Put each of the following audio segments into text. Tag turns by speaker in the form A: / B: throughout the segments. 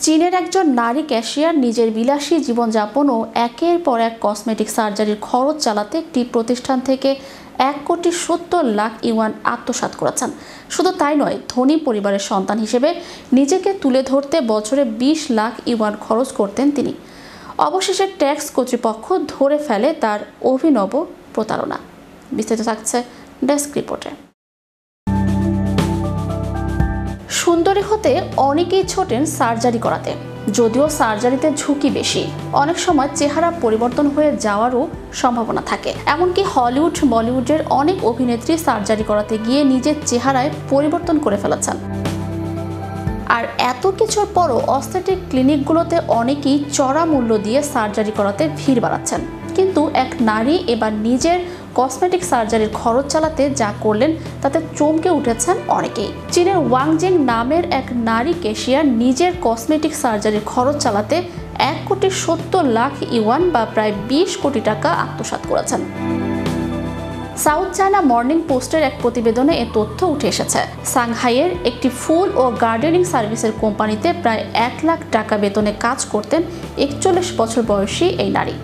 A: চীনের একজন নারী ক্যাশিয়ার নিজের বিলাসী জীবনযাপন ও একের পর এক কসমেটিক সার্জারির খরচ চালাতে একটি প্রতিষ্ঠান থেকে 1,70,00,000 ইউয়ান আত্মসাৎ করেছেন। শুধু তাই নয়, ধনী পরিবারের সন্তান হিসেবে নিজেকে তুলে ধরতে বছরে 20 লাখ ইউয়ান খরচ করতেন তিনি। অবশেষে ট্যাক্স কর্তৃপক্ষ ধরে ফেলে তার অভিনব প্রতারণা। বিস্তারিত থাকছে ডেস্ক রিপোর্টে। সুন্দরী হতে অনেকেই ছোটেন সার্জারি করাতে, যদিও সার্জারিতে ঝুঁকি বেশি। অনেক সময় চেহারা পরিবর্তন হয়ে যাওয়ারও সম্ভাবনা থাকে। এমনকি হলিউড বলিউডের অনেক অভিনেত্রী সার্জারি করাতে গিয়ে নিজের চেহারায় পরিবর্তন করে ফেলেছেন। আর এত কিছুর পরও অস্থেটিক ক্লিনিকগুলোতে অনেকেই চড়া মূল্য দিয়ে সার্জারি করাতে ভিড় বাড়াচ্ছেন। কিন্তু এক নারী এবার নিজের কসমেটিক সার্জারির খরচ চালাতে যা করলেন তাতে চমকে উঠেছেন অনেকেই। চীনের ওয়াংজিং নামের এক নারী ক্যাশিয়ার নিজের কসমেটিক সার্জারির খরচ চালাতে 1,70,00,000 ইউয়ান বা প্রায় 20 কোটি টাকা আত্মসাৎ করেছেন। সাউথ চায়না মর্নিং পোস্টের এক প্রতিবেদনে এ তথ্য উঠে এসেছে। সাংহাইয়ের একটি ফুল ও গার্ডেনিং সার্ভিসের কোম্পানিতে প্রায় 1 লাখ টাকা বেতনে কাজ করতেন 41 বছর বয়সী এই নারী।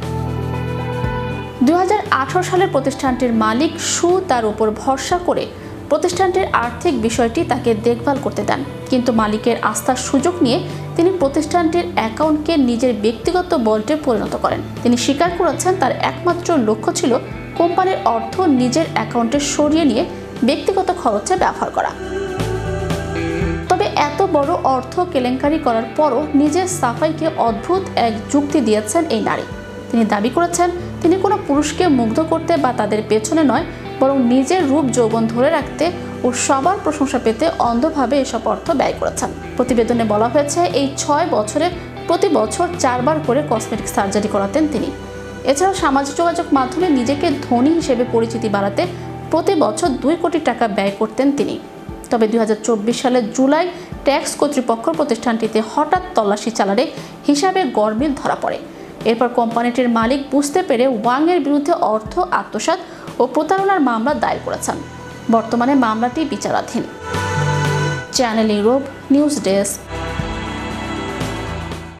A: 2018 সালের প্রতিষ্ঠানটির মালিক শু তার উপর ভরসা করে প্রতিষ্ঠানটির আর্থিক বিষয়টি তাকে দেখভাল করতে দেন। কিন্তু মালিকের আস্থার সুযোগ নিয়ে তিনি প্রতিষ্ঠানটির অ্যাকাউন্টকে নিজের ব্যক্তিগত ভল্টে পরিণত করেন। তিনি স্বীকার করেছেন তার একমাত্র লক্ষ্য ছিল কোম্পানির অর্থ নিজের অ্যাকাউন্টে সরিয়ে নিয়ে ব্যক্তিগত খরচে ব্যবহার করা। তবে এত বড় অর্থ কেলেঙ্কারি করার পরও নিজের সাফাইকে অদ্ভুত এক যুক্তি দিয়েছেন এই নারী। তিনি দাবি করেছেন তিনি কোনো পুরুষকে মুগ্ধ করতে বা তাদের পেছনে নয়, বরং নিজের রূপ যৌবন ধরে রাখতে ও সবার প্রশংসা পেতে অন্ধভাবে এসব অর্থ ব্যয় করেছেন। প্রতিবেদনে বলা হয়েছে এই 6 বছরে প্রতি বছর 4 বার করে কসমেটিক সার্জারি করাতেন তিনি। এছাড়াও সামাজিক যোগাযোগ মাধ্যমে নিজেকে ধনী হিসেবে পরিচিতি বাড়াতে প্রতি বছর 2 কোটি টাকা ব্যয় করতেন তিনি। তবে 2024 সালের জুলাই ট্যাক্স কর্তৃপক্ষ প্রতিষ্ঠানটিতে হঠাৎ তল্লাশি চালালে হিসাবে গরমিল ধরা পড়ে। এরপর কোম্পানিটির মালিক বুঝতে পেরে ওয়াংয়ের বিরুদ্ধে অর্থ আত্মসাৎ ও প্রতারণার মামলা দায়ের করেছেন। বর্তমানে মামলাটি বিচারাধীন। Channel Europe news desk.